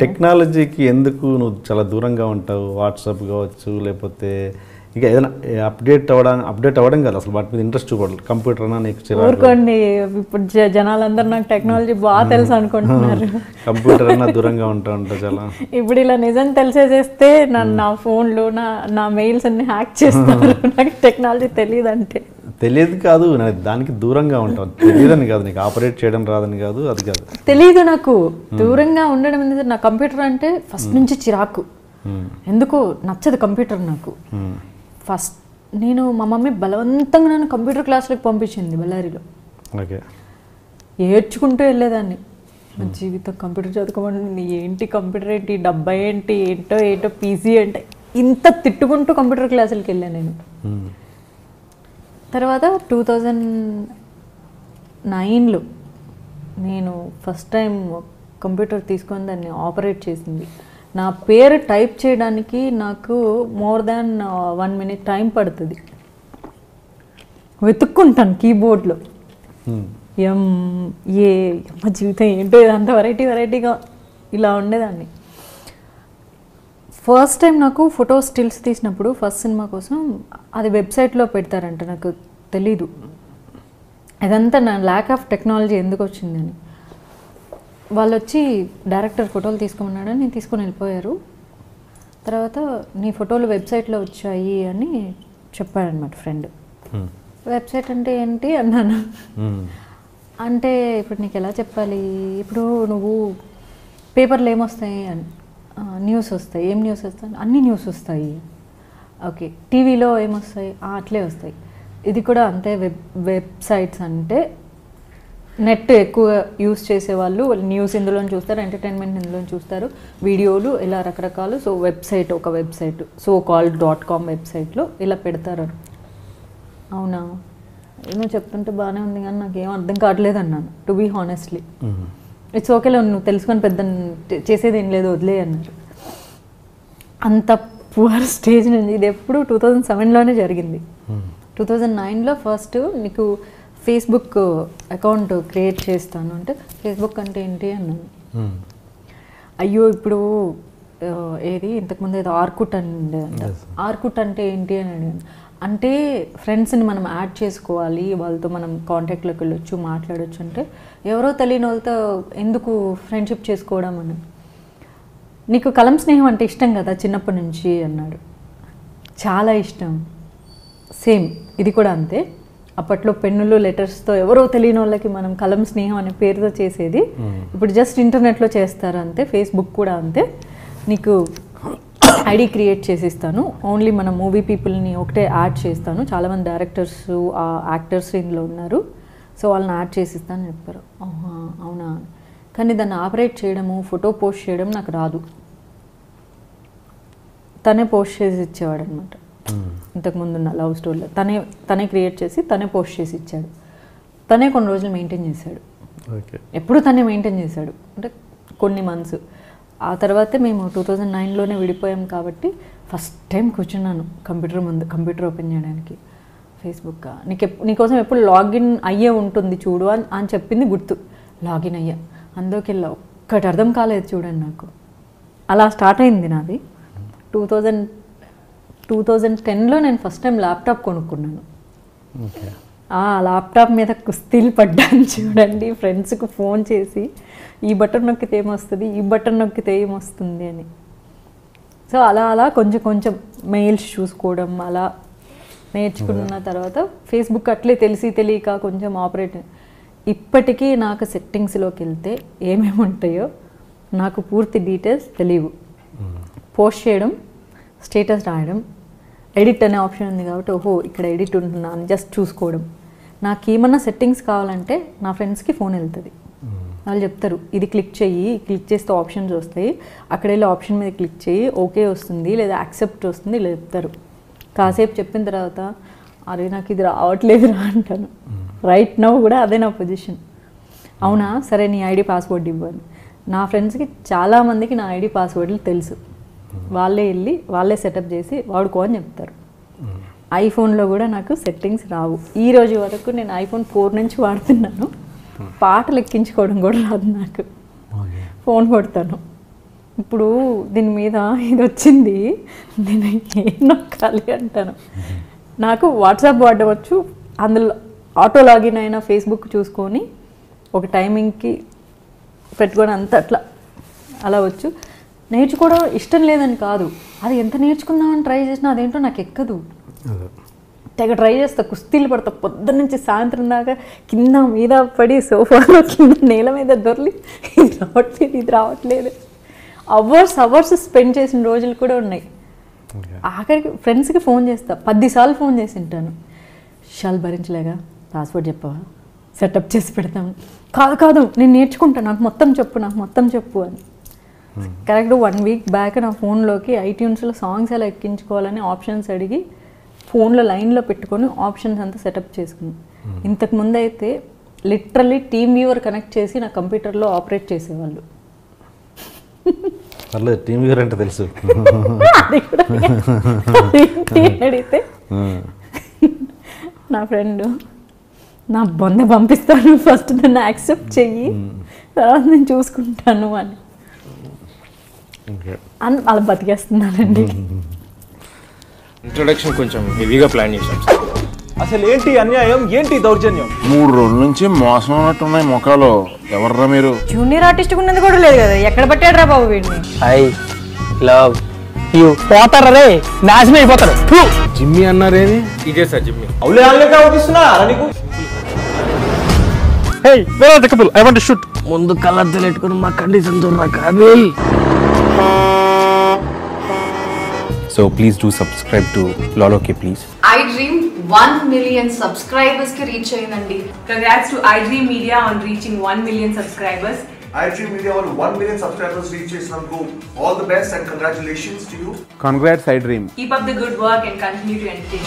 టెక్నాలజీకి ఎందుకు నువ్వు చాలా దూరంగా ఉంటావు? వాట్సాప్ కావచ్చు, లేకపోతే ఇంకా ఏదైనా అప్డేట్ అవ్వడం కాదు, అసలు వాటి మీద ఇంట్రెస్ట్ చూపడలేదు. కంప్యూటర్ అన్నా నీకు ఊరుకోండి, ఇప్పుడు జనాలందరూ నాకు టెక్నాలజీ బాగా తెలుసు అనుకుంటున్నారు. కంప్యూటర్ అన్నా దూరంగా ఉంటా చాలా. ఇప్పుడు ఇలా నిజం తెలిసేసేస్తే నా ఫోన్లో నా మెయిల్స్ అన్ని హ్యాక్ చేస్తారు. నాకు టెక్నాలజీ తెలియదంటే తెలియదు కాదు, దానికి దూరంగా ఉంటాను. తెలియదని కాదు, నీకు ఆపరేట్ చేయడం రాదని కాదు, అది కాదు, తెలీదు. నాకు దూరంగా ఉండడం అనేది, నా కంప్యూటర్ అంటే ఫస్ట్ నుంచి చిరాకు. ఎందుకో నచ్చదు కంప్యూటర్ నాకు. ఫస్ట్ మా మమ్మీ బలవంతంగా నన్ను కంప్యూటర్ క్లాసులకు పంపించింది బళ్ళారిలో. ఓకే, ఏడ్చుకుంటూ వెళ్ళేదాన్ని. నా జీవితం కంప్యూటర్ చదువుకోమని, ఏంటి కంప్యూటర్ ఏంటి, డబ్బా ఏంటి, ఏంటో పీసీ అంటే ఇంత తిట్టుకుంటూ కంప్యూటర్ క్లాసులకి వెళ్ళాను నేను. తర్వాత 2009లో నేను ఫస్ట్ టైం కంప్యూటర్ తీసుకొని దాన్ని ఆపరేట్ చేసింది. నా పేరు టైప్ చేయడానికి నాకు మోర్ దాన్ 1 minute టైం పడుతుంది. వెతుక్కుంటాను కీబోర్డ్లో. మా జీవితం ఏంటో, ఇదంతా వెరైటీగా ఇలా ఉండేదాన్ని. ఫస్ట్ టైం నాకు ఫోటో స్టిల్స్ తీసినప్పుడు ఫస్ట్ సినిమా కోసం అది వెబ్సైట్లో పెడతారంట. నాకు తెలీదు ఇదంతా నా ల్యాక్ ఆఫ్ టెక్నాలజీ ఎందుకు వచ్చిందని. వాళ్ళు వచ్చి డైరెక్టర్ ఫోటోలు తీసుకోమన్నాడు, నేను తీసుకొని వెళ్ళిపోయారు. తర్వాత నీ ఫోటోలు వెబ్సైట్లో వచ్చాయి అని చెప్పాడనమాట ఫ్రెండ్. వెబ్సైట్ అంటే ఏంటి అన్నాను. అంటే ఇప్పుడు నీకు ఎలా చెప్పాలి, ఇప్పుడు నువ్వు పేపర్లు ఏమొస్తాయి అని, న్యూస్ వస్తాయి. ఏం న్యూస్ వస్తాయి? అన్ని న్యూస్ వస్తాయి. ఓకే, టీవీలో ఏమొస్తాయి? అట్లే వస్తాయి. ఇది కూడా అంతే. వెబ్సైట్స్ అంటే నెట్ ఎక్కువ యూస్ చేసేవాళ్ళు న్యూస్ ఇందులో చూస్తారు, ఎంటర్టైన్మెంట్ ఇందులో చూస్తారు, వీడియోలు ఇలా రకరకాలు. సో వెబ్సైట్, ఒక వెబ్సైట్ SoCalled.com వెబ్సైట్లో ఇలా పెడతారు. అవునా, నువ్వు చెప్తుంటే బాగానే ఉంది కానీ నాకేం అర్థం కావట్లేదు అన్నాను. టు బీ హానెస్ట్లీ, ఇట్స్ ఓకేలో, నువ్వు తెలుసుకొని పెద్ద చేసేది ఏం లేదు, వదిలే అన్నారు. అంత పువర్ స్టేజ్ నుంచి. ఇది ఎప్పుడు 2007లోనే జరిగింది. 2009లో ఫస్ట్ నీకు ఫేస్బుక్ అకౌంట్ క్రియేట్ చేస్తాను అంటే, ఫేస్బుక్ అంటే ఏంటి అన్నాను. అయ్యో ఇప్పుడు ఏది ఇంతకుముందు ఏదో ఆర్కుట్ అండి, ఆర్కుట్ అంటే ఏంటి అని అడిగాను. అంటే ఫ్రెండ్స్ని మనం యాడ్ చేసుకోవాలి, వాళ్ళతో మనం కాంటాక్ట్లోకి వెళ్ళొచ్చు, మాట్లాడచ్చు. అంటే ఎవరో తెలియని వాళ్ళతో ఎందుకు ఫ్రెండ్షిప్ చేసుకోవడం అని. నీకు కలం స్నేహం అంటే ఇష్టం కదా చిన్నప్పటి నుంచి అన్నాడు. చాలా ఇష్టం. సేమ్ ఇది కూడా అంతే. అప్పట్లో పెన్నులు లెటర్స్తో ఎవరో తెలియని వాళ్ళకి మనం కలం స్నేహం అనే పేరుతో చేసేది, ఇప్పుడు జస్ట్ ఇంటర్నెట్లో చేస్తారు అంతే. ఫేస్బుక్ కూడా అంతే. నీకు ఐడి క్రియేట్ చేసిస్తాను, ఓన్లీ మన మూవీ పీపుల్ని ఒకటే యాడ్ చేస్తాను, చాలామంది డైరెక్టర్స్ యాక్టర్స్ ఇందులో ఉన్నారు, సో వాళ్ళని యాడ్ చేసిస్తాను చెప్పారు. అవునా, కానీ దాన్ని ఆపరేట్ చేయడము, ఫోటో పోస్ట్ చేయడం నాకు రాదు. తనే పోస్ట్ చేసి ఇచ్చేవాడు అనమాట. ఇంతకుముందు ఉన్న లవ్ స్టోరీలో తనే క్రియేట్ చేసి తనే పోస్ట్ చేసి ఇచ్చాడు. తనే కొన్ని రోజులు మెయింటైన్ చేశాడు. ఎప్పుడు తనే మెయింటైన్ చేశాడు అంటే కొన్ని మంత్స్. ఆ తర్వాతే మేము 2009లోనే విడిపోయాం కాబట్టి ఫస్ట్ టైం కూర్చున్నాను కంప్యూటర్ ముందు, కంప్యూటర్ ఓపెన్ చేయడానికి. ఫేస్బుక్ నీకోసం ఎప్పుడు లాగిన్ అయ్యే ఉంటుంది చూడు అని చెప్పింది గుర్తు. లాగిన్ అయ్యా, అందులోకి వెళ్ళా. ఒక్కటి అర్థం కాలేదు చూడండి నాకు. అలా స్టార్ట్ అయింది నాది. 2010లో నేను ఫస్ట్ టైం ల్యాప్టాప్ కొనుక్కున్నాను. ఆ ల్యాప్టాప్ మీద కుస్తీలు పడ్డాను చూడండి, ఫ్రెండ్స్కి ఫోన్ చేసి ఈ బటన్ నొక్కితే ఏమొస్తుంది, ఈ బటన్ నొక్కితే ఏమొస్తుంది అని. సో అలా కొంచెం కొంచెం మెయిల్స్ చూసుకోవడం అలా నేర్చుకున్న తర్వాత ఫేస్బుక్ అట్లే తెలియక కొంచెం ఆపరేట్. ఇప్పటికీ నాకు సెట్టింగ్స్లోకి వెళ్తే ఏమేమి ఉంటాయో నాకు పూర్తి డీటెయిల్స్ తెలియవు. పోస్ట్ చేయడం, స్టేటస్ రాయడం, ఎడిట్ అనే ఆప్షన్ ఉంది కాబట్టి ఓహో ఇక్కడ ఎడిట్ ఉంటుందా అని జస్ట్ చూసుకోవడం. నాకు ఏమన్నా సెట్టింగ్స్ కావాలంటే నా ఫ్రెండ్స్కి ఫోన్ వెళ్తుంది, వాళ్ళు చెప్తారు ఇది క్లిక్ చెయ్యి, క్లిక్ చేస్తే ఆప్షన్స్ వస్తాయి, అక్కడ వెళ్ళి ఆప్షన్ మీద క్లిక్ చెయ్యి, ఓకే వస్తుంది లేదా యాక్సెప్ట్ వస్తుంది ఇలా చెప్తారు. కాసేపు చెప్పిన తర్వాత అరే నాకు ఇది రావట్లేదురా అంటాను. రైట్ నౌ కూడా అదే నా పొజిషన్. అవునా సరే నీ ఐడి పాస్వర్డ్ ఇవ్వను. నా ఫ్రెండ్స్కి చాలామందికి నా ఐడి పాస్వర్డ్లు తెలుసు, వాళ్ళే వెళ్ళి వాళ్ళే సెటప్ చేసి వాడుకో అని చెప్తారు. ఐఫోన్లో కూడా నాకు సెట్టింగ్స్ రావు. ఈ రోజు వరకు నేను iPhone 4 నుంచి వాడుతున్నాను, పాటలు ఎక్కించుకోవడం కూడా రాదు నాకు. ఫోన్ కొడతాను, ఇప్పుడు దీని మీద ఇది వచ్చింది, నేను ఏం నొక్కాలి అంటాను. నాకు వాట్సాప్ వాడవచ్చు, అందులో ఆటో లాగిన్ అయినా ఫేస్బుక్ చూసుకొని ఒక టైమింగ్కి పెట్టుకొని అంత అలా వచ్చు. నేర్చుకోవడం ఇష్టం లేదని కాదు, అది ఎంత నేర్చుకుందామని ట్రై చేసినా అదేంటో నాకు ఎక్కదు. తెగ ట్రై చేస్తా, కుస్తీలు పడతా పొద్దున్న నుంచి సాయంత్రం దాకా, కింద మీద పడి సోఫాలో కింద నేల మీద దొర్లి ఇది రావట్లేదు. అవర్స్ స్పెండ్ చేసిన రోజులు కూడా ఉన్నాయి. ఆఖరికి ఫ్రెండ్స్కి ఫోన్ చేస్తా, 10 సార్లు ఫోన్ చేసి ఉంటాను. షాల్ భరించలేగా, పాస్వర్డ్ చెప్పవా, సెటప్ చేసి పెడతాము. కాదు నేను నేర్చుకుంటాను, నాకు మొత్తం చెప్పు అని. కరెక్ట్ 1 వీక్ బ్యాక్ నా ఫోన్లోకి ఐట్యూన్స్లో సాంగ్స్ ఎలా ఎక్కించుకోవాలని ఆప్షన్స్ అడిగి ఫోన్లో లైన్లో పెట్టుకొని ఆప్షన్స్ అంతా సెటప్ చేసుకున్నాను. ఇంతకుముందు అయితే లిటరల్లీ టీమ్ వ్యూవర్ కనెక్ట్ చేసి నా కంప్యూటర్లో ఆపరేట్ చేసేవాళ్ళు. పర్లేదు, టీమ్ వ్యూవర్ అంటే తెలుసు. అది కూడా అడిగితే నా ఫ్రెండ్, నా బొంద పంపిస్తాను, ఫస్ట్ దాన్ని యాక్సెప్ట్ చెయ్యి, తర్వాత నేను చూసుకుంటాను అని అలా బతికేస్తున్నానండి. ఇంట్రొడక్షన్ కొంచెం హెవీగా ప్లాన్ చేశాం సార్. అసలు ఏంటి అన్యాయం, ఏంటి దౌర్జన్యం? 3 రోజుల నుంచి మోసం ఉన్నట్టున్నాయి మొక్కలు. ఎవర్రా మీరు? జూనియర్ ఆర్టిస్ట్ ఉన్నది కూడా లేదు కదా, ఎక్కడ పట్టాడు రా బాబు వీడిని. I love you. పోతారా రే, నాశనం అయిపోతారు. జిమ్మి అన్నారేమి? ఇదే సార్ జిమ్మి. అవులే ఆన్లైన్ అవుపిస్తున్నా నీకు. Hey where are the couple, I want to shoot. ముందు కలర్ తెలెట్టుకుని మా కండిషన్ చూడరా Kaabil. So please do subscribe to Lolo K please. iDream 1 million subscribers ki reach ayindandi. Congrats to iDream Media on reaching 1 million subscribers. iDream Media on 1 million subscribers reach Islamco. All the best and congratulations to you. Congrats iDream. Keep up the good work and continue to entertain.